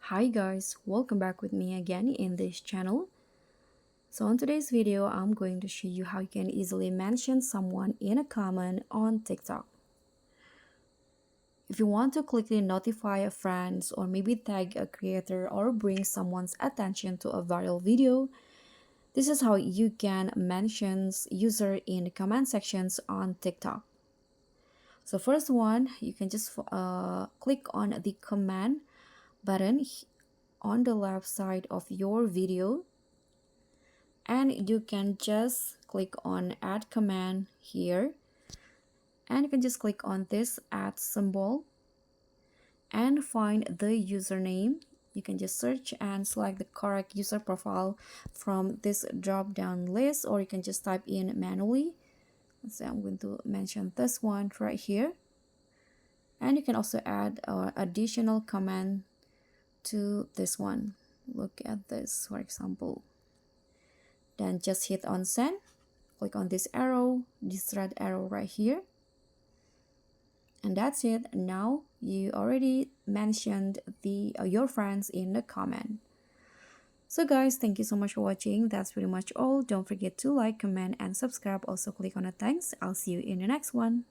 Hi guys, welcome back with me again in this channel. So on today's video, I'm going to show you how you can easily mention someone in a comment on TikTok. If you want to quickly notify a friend or maybe tag a creator or bring someone's attention to a viral video, this is how you can mention user in the comment sections on TikTok. So first one, you can just click on the command button on the left side of your video, and you can just click on add command here, and you can just click on this add symbol and find the username. You can just search and select the correct user profile from this drop down list, or you can just type in manually. Let's say I'm going to mention this one right here, and you can also add additional command to this one. Look at this, for example. Then just hit on send, click on this arrow, this red arrow right here, and that's it. Now you already mentioned your friends in the comment. So guys, thank you so much for watching. That's pretty much all. Don't forget to like, comment, and subscribe. Also click on the thanks. I'll see you in the next one.